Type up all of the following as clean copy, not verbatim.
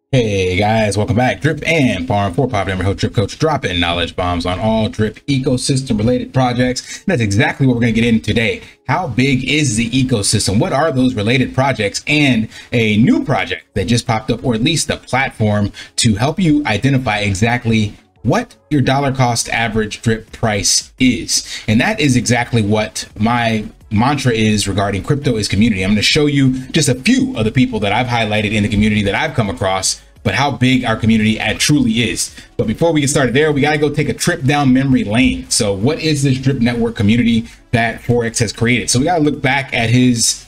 Hey guys, welcome back. Drip and Farm for Pop Number Drip Coach, dropping knowledge bombs on all drip ecosystem related projects. And that's exactly what we're going to get into today. How big is the ecosystem? What are those related projects? And a new project that just popped up, or at least a platform to help you identify exactly what your dollar cost average drip price is. And that is exactly what my mantra is regarding crypto is community. I'm going to show you just a few of the people that I've highlighted in the community that I've come across, but how big our community truly is. But before we get started there, we got to go take a trip down memory lane. So what is this drip network community that Forex has created? So we got to look back at his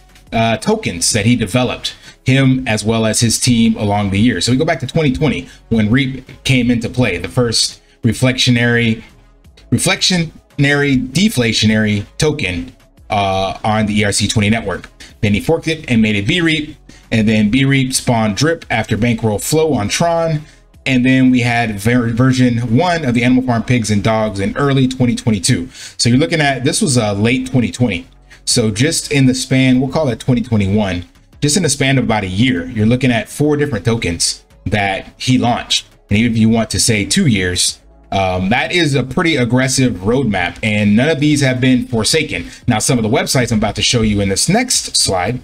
tokens that he developed, him as well as his team along the years. So we go back to 2020 when REAP came into play, the first reflectionary deflationary token on the ERC20 network. Then he forked it and made it BREAP, and then BREAP spawned Drip after Bankroll Flow on Tron. And then we had version 1 of the Animal Farm Pigs and Dogs in early 2022. So you're looking at, this was late 2020. So just in the span, we'll call it 2021, just in the span of about a year, you're looking at 4 different tokens that he launched. And even if you want to say 2 years, that is a pretty aggressive roadmap, and none of these have been forsaken. Now, some of the websites I'm about to show you in this next slide,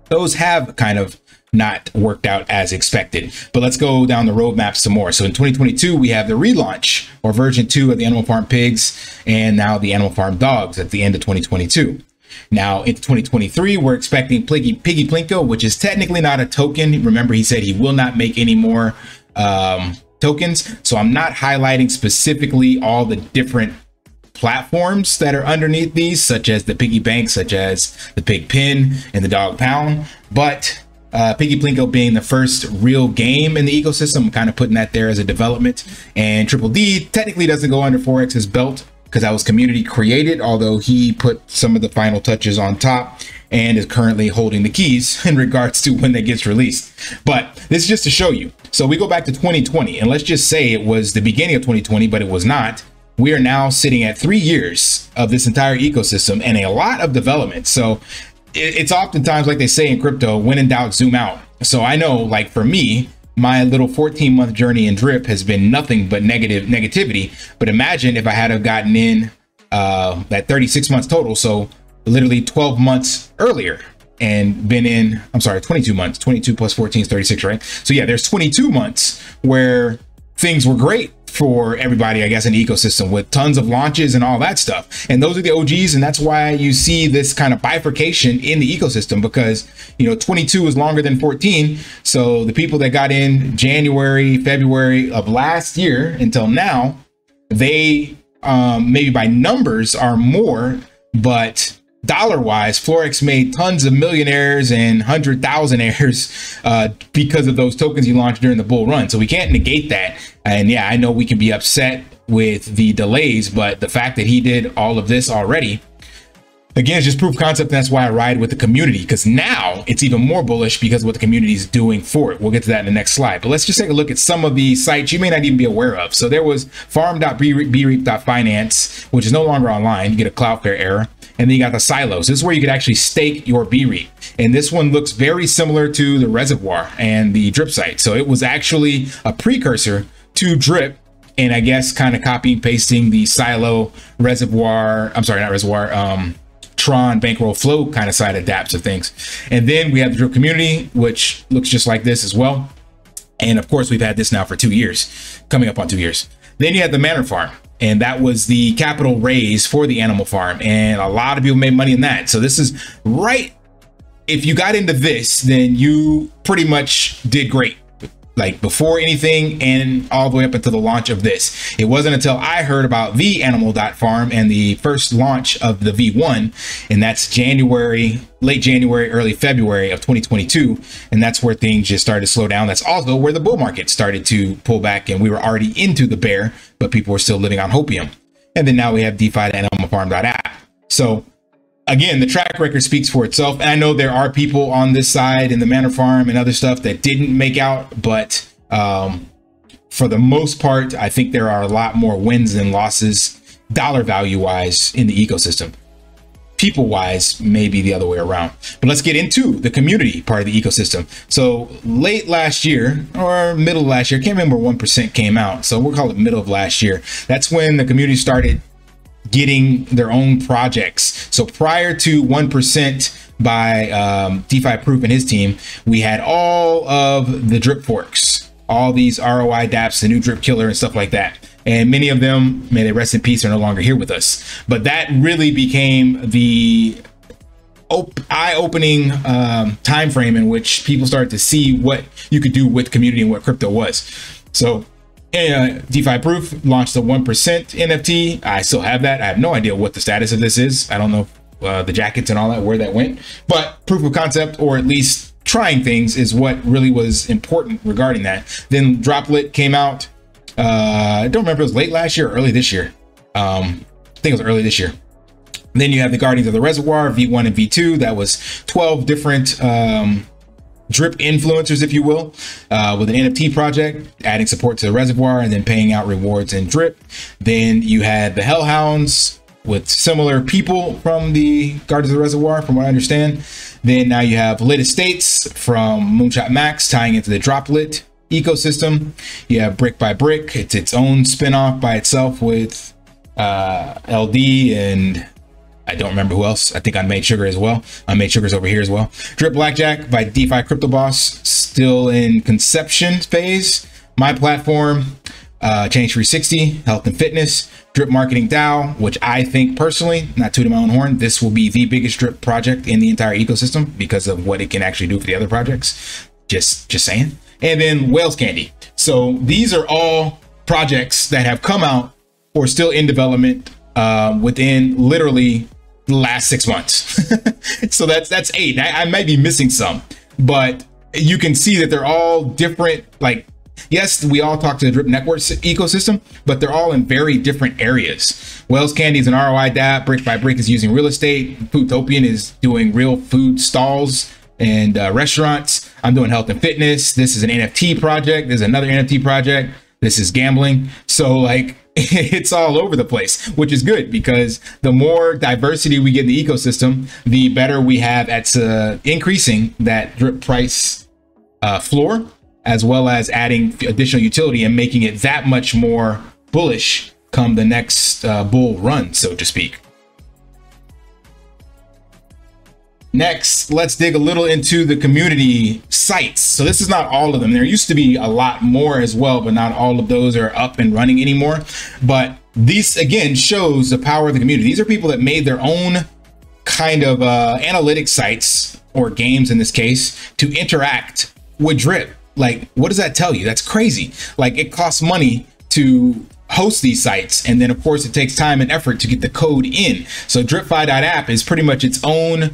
those have kind of not worked out as expected. But let's go down the roadmap some more. So in 2022, we have the relaunch, or version 2 of the Animal Farm Pigs, and now the Animal Farm Dogs at the end of 2022. Now into 2023, we're expecting Piggy Plinko, which is technically not a token. Remember, he said he will not make any more tokens. So I'm not highlighting specifically all the different platforms that are underneath these, such as the Piggy Bank, such as the Pig Pen and the Dog Pound. But Piggy Plinko being the first real game in the ecosystem, I'm kind of putting that there as a development. And Triple D technically doesn't go under Forex's belt because that was community created, although he put some of the final touches on top and is currently holding the keys in regards to when that gets released. But this is just to show you. So we go back to 2020, and let's just say it was the beginning of 2020, but it was not. We are now sitting at 3 years of this entire ecosystem and a lot of development. So it's oftentimes, like they say in crypto, when in doubt, zoom out. So I know, like for me, my little 14-month journey in Drip has been nothing but negativity. But imagine if I had have gotten in that 36 months total. So literally 12 months earlier, and been in, I'm sorry, 22 months, 22 plus 14 is 36, right? So yeah, there's 22 months where things were great for everybody, I guess, in the ecosystem, with tons of launches and all that stuff. And those are the OGs. And that's why you see this kind of bifurcation in the ecosystem, because, you know, 22 is longer than 14. So the people that got in January, February of last year until now, they maybe by numbers are more, but dollar wise, Forex made tons of millionaires and 100,000aires because of those tokens he launched during the bull run. So we can't negate that. And yeah, I know we can be upset with the delays, but the fact that he did all of this already, again, it's just proof of concept. That's why I ride with the community, because now it's even more bullish because of what the community is doing for it. We'll get to that in the next slide, but let's just take a look at some of the sites you may not even be aware of. So there was farm.breap.finance, which is no longer online. You get a Cloudflare error. And then you got the silos. This is where you could actually stake your BREAP. And this one looks very similar to the Reservoir and the Drip site. So it was actually a precursor to Drip, and I guess kind of copy pasting the silo Reservoir, I'm sorry, not Reservoir, Tron Bankroll Flow kind of side of dApps of things. And then we have the Drip community, which looks just like this as well. And of course, we've had this now for 2 years, coming up on 2 years. Then you had the Manor Farm, and that was the capital raise for the Animal Farm. And a lot of people made money in that. So this is right. If you got into this, then you pretty much did great, like before anything and all the way up until the launch of this. It wasn't until I heard about the Animal.farm and the first launch of the V1, and that's January, late January, early February of 2022. And that's where things just started to slow down. That's also where the bull market started to pull back, and we were already into the bear, but people were still living on hopium. And then now we have DeFi and AnimalFarm.app. So again, the track record speaks for itself. And I know there are people on this side in the Manor Farm and other stuff that didn't make out, but for the most part, I think there are a lot more wins than losses, dollar value wise, in the ecosystem. people wise, maybe the other way around. But let's get into the community part of the ecosystem. So late last year or middle of last year, I can't remember when 1% came out. So we'll call it middle of last year. That's when the community started getting their own projects. So prior to 1% by DeFi Proof and his team, we had all of the drip forks, all these ROI dApps, the new drip killer and stuff like that. And many of them, may they rest in peace, are no longer here with us. But that really became the eye-opening time frame in which people started to see what you could do with community and what crypto was. So DeFi Proof launched the 1% NFT. I still have that. I have no idea what the status of this is. I don't know the jackets and all that, where that went. But proof of concept, or at least trying things, is what really was important regarding that. Then Droplet came out. I don't remember if it was late last year or early this year. I think it was early this year. Then you have the Guardians of the Reservoir, V1 and V2. That was 12 different drip influencers, if you will, with an NFT project, adding support to the reservoir and then paying out rewards in drip. Then you had the Hellhounds with similar people from the Guardians of the Reservoir, from what I understand. Then now you have Lit Estates from Moonshot Max, tying into the Droplet ecosystem. You have Brick by Brick. It's its own spinoff by itself with LD and I don't remember who else. I think Unmade Sugar as well. Unmade Sugar's over here as well. Drip Blackjack by DeFi Crypto Boss, still in conception phase. My Platform, Change 360, Health and Fitness, Drip Marketing DAO, which I think personally, not tooting my own horn, this will be the biggest drip project in the entire ecosystem because of what it can actually do for the other projects. Just saying. And then Whales Candy. So these are all projects that have come out or still in development within literally the last 6 months. So that's 8. I might be missing some, but you can see that they're all different. Like, yes, we all talk to the Drip Network ecosystem, but they're all in very different areas. Whales Candy is an ROI dApp. Brick by Brick is using real estate. Foodtopian is doing real food stalls and restaurants. I'm doing health and fitness. This is an NFT project. There's another NFT project. This is gambling. So like, it's all over the place, which is good because the more diversity we get in the ecosystem, the better we have at increasing that drip price floor, as well as adding additional utility and making it that much more bullish come the next bull run, so to speak. Next, let's dig a little into the community sites. So this is not all of them. There used to be a lot more as well, but not all of those are up and running anymore. But these, again, shows the power of the community. These are people that made their own kind of analytic sites, or games in this case, to interact with Drip. Like, what does that tell you? That's crazy. Like, it costs money to host these sites, and then of course it takes time and effort to get the code in. So DripFi.app is pretty much its own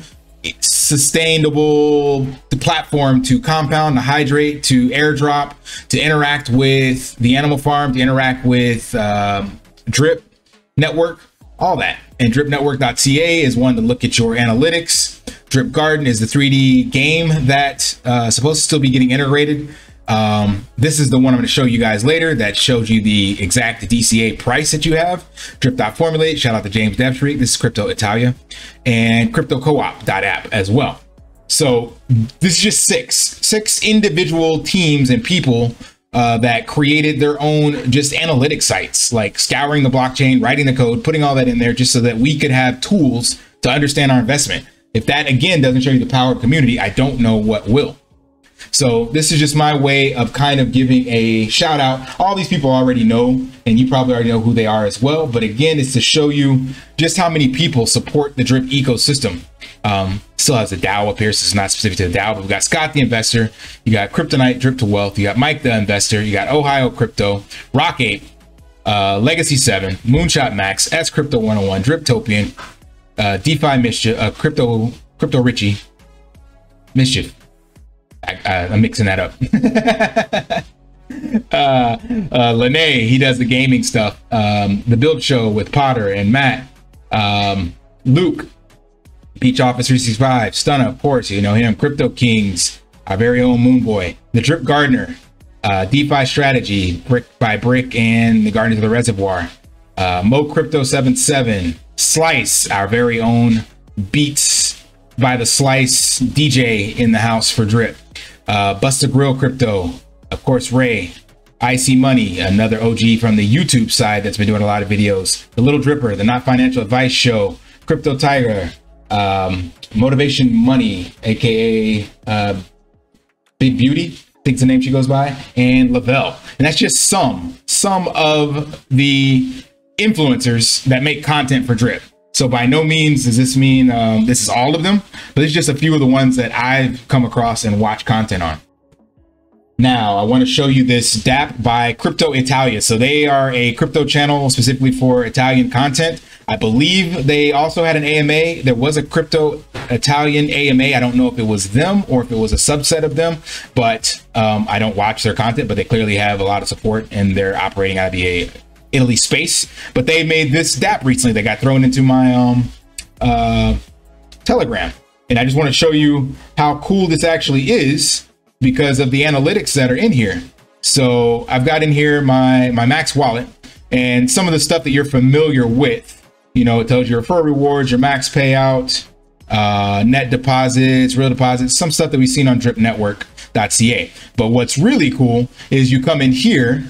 sustainable platform to compound, to hydrate, to airdrop, to interact with the animal farm, to interact with Drip Network, all that. And dripnetwork.ca is one to look at your analytics. Drip Garden is the 3D game that's supposed to still be getting integrated. This is the one I'm going to show you guys later that shows you the exact DCA price that you have. Drip.formulate, shout out to James Devstreet. This is Crypto Italia, and CryptoCoop.app as well. So this is just six individual teams and people that created their own just analytic sites, like scouring the blockchain, writing the code, putting all that in there just so that we could have tools to understand our investment. If that, again, doesn't show you the power of community, I don't know what will. So this is just my way of kind of giving a shout out. All these people already know, and you probably already know who they are as well. But again, it's to show you just how many people support the Drip ecosystem. Still has a DAO up here, so it's not specific to the DAO, but we've got Scott the Investor, you got Kryptonite, Drip to Wealth, you got Mike the Investor, you got Ohio Crypto, Rock 8, Legacy 7, Moonshot Max, S Crypto 101, Driptopian, DeFi Mischief, Crypto Richie, Mischief. I'm mixing that up. Lene, he does the gaming stuff. The Build Show with Potter and Matt. Luke, Peach Office 365, Stunna, of course, you know him. Crypto Kings, our very own Moonboy, the Drip Gardener, DeFi Strategy, Brick by Brick, and the Guardians of the Reservoir. Mo Crypto 77, Slice, our very own Beats by the Slice DJ in the house for Drip. Busta Grill Crypto, of course, Ray. Icy Money, another OG from the YouTube side that's been doing a lot of videos. The Little Dripper, the Not Financial Advice Show, Crypto Tiger, Motivation Money, aka Big Beauty, I think's the name she goes by, and Lavelle. And that's just some of the influencers that make content for Drip. So by no means does this mean this is all of them, but it's just a few of the ones that I've come across and watched content on. Now, I want to show you this DApp by Crypto Italia. So they are a crypto channel specifically for Italian content. I believe they also had an AMA. There was a Crypto Italian AMA. I don't know if it was them or if it was a subset of them, but I don't watch their content, but they clearly have a lot of support and they're operating out of the Italy space. But they made this DApp recently that got thrown into my Telegram. And I just want to show you how cool this actually is, because of the analytics that are in here. So I've got in here my Max wallet and some of the stuff that you're familiar with. You know, it tells you referral rewards, your max payout, net deposits, real deposits, some stuff that we've seen on dripnetwork.ca. But what's really cool is you come in here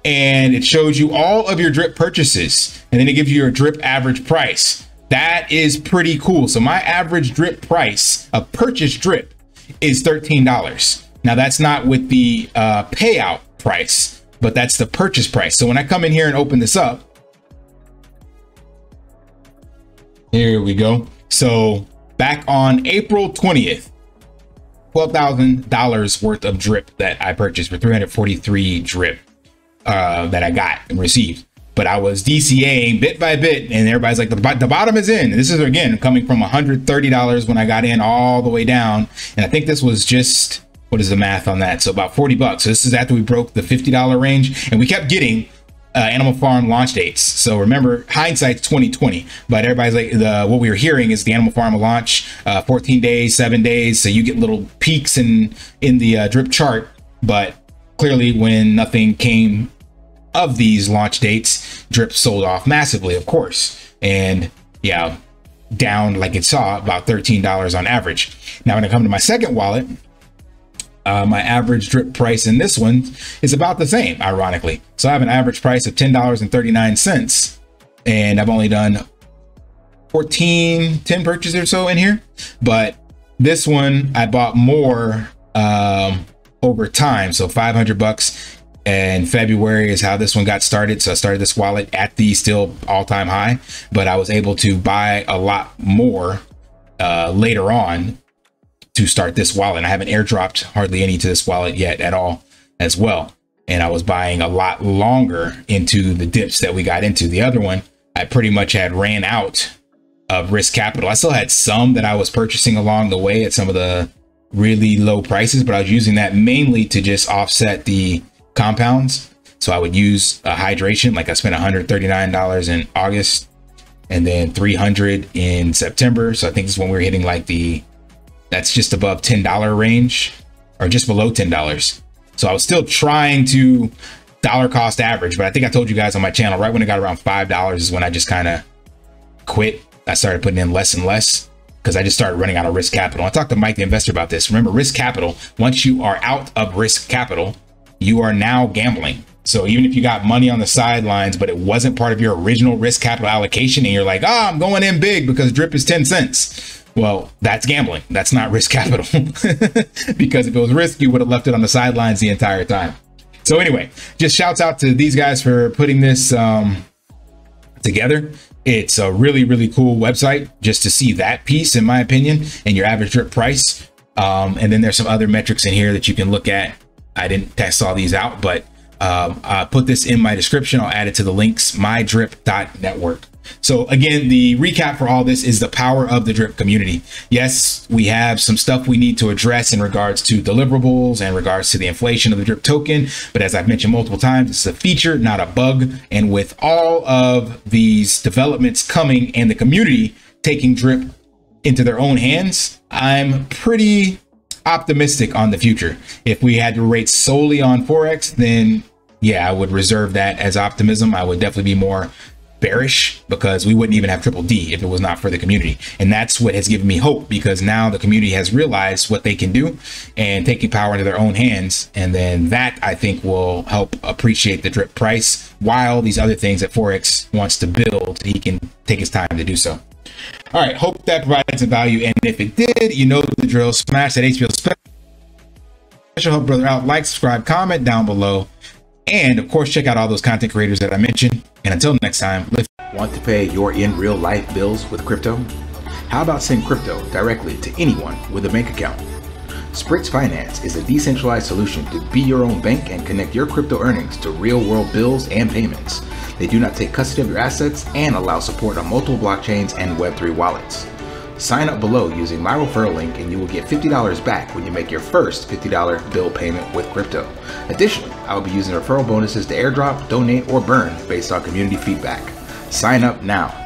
and it shows you all of your Drip purchases, and then it gives you your Drip average price. That is pretty cool. So my average Drip price of purchased Drip is $13. Now that's not with the payout price, but that's the purchase price. So when I come in here and open this up, here we go. So back on April 20th, $12,000 worth of Drip that I purchased for 343 Drip that I got and received. But I was DCAing bit by bit, and everybody's like, the bottom is in. And this is, again, coming from $130 when I got in all the way down. And I think this was just, what is the math on that? So about 40 bucks. So this is after we broke the $50 range, and we kept getting Animal Farm launch dates. So remember, hindsight's 2020, but everybody's like, what we were hearing is the Animal Farm will launch 14 days, 7 days. So you get little peaks in the Drip chart, but clearly when nothing came of these launch dates, Drip sold off massively, of course. And yeah, down like it saw about $13 on average. Now when I come to my second wallet, my average Drip price in this one is about the same, ironically. So I have an average price of $10.39, and I've only done 10 purchases or so in here. But this one I bought more over time. So 500 bucks in February is how this one got started. So I started this wallet at the still all-time high, but I was able to buy a lot more later on to start this wallet. I haven't airdropped hardly any to this wallet yet at all as well. And I was buying a lot longer into the dips that we got into. The other one, I pretty much had ran out of risk capital. I still had some that I was purchasing along the way at some of the really low prices, but I was using that mainly to just offset the compounds. So I would use a hydration, like I spent $139 in August and then $300 in September. So I think this is when we were hitting like that's just above $10 range, or just below $10. So I was still trying to dollar cost average, but I think I told you guys on my channel, right when it got around $5 is when I just kind of quit. I started putting in less and less because I just started running out of risk capital. I talked to Mike the investor about this. Remember, risk capital, once you are out of risk capital, you are now gambling. So even if you got money on the sidelines, but it wasn't part of your original risk capital allocation, and you're like, oh, I'm going in big because Drip is 10 cents. Well, that's gambling. That's not risk capital. Because if it was risk, you would have left it on the sidelines the entire time. So anyway, just shouts out to these guys for putting this together. It's a really, really cool website just to see that piece, in my opinion, and your average Drip price. And then there's some other metrics in here that you can look at. I didn't test all these out, but I put this in my description. I'll add it to the links, mydrip.network. So again, the recap for all this is the power of the Drip community. Yes, we have some stuff we need to address in regards to deliverables and regards to the inflation of the Drip token. But as I've mentioned multiple times, it's a feature, not a bug. And with all of these developments coming and the community taking Drip into their own hands, I'm pretty optimistic on the future. If we had to rate solely on Forex, then yeah, I would reserve that as optimism. I would definitely be more bearish, because we wouldn't even have Triple D if it was not for the community. And that's what has given me hope, because now the community has realized what they can do and taking power into their own hands. And then that, I think, will help appreciate the drip price, while these other things that Forex wants to build, he can take his time to do so. All right, hope that provided some value. And if it did, you know the drill. Smash that HBO special, help brother out, like, subscribe, comment down below. And of course, check out all those content creators that I mentioned. And until next time, want to pay your in real life bills with crypto? How about send crypto directly to anyone with a bank account? Spritz Finance is a decentralized solution to be your own bank and connect your crypto earnings to real world bills and payments. They do not take custody of your assets and allow support on multiple blockchains and Web3 wallets. Sign up below using my referral link and you will get $50 back when you make your first $50 bill payment with crypto. Additionally, I will be using referral bonuses to airdrop, donate, or burn based on community feedback. Sign up now.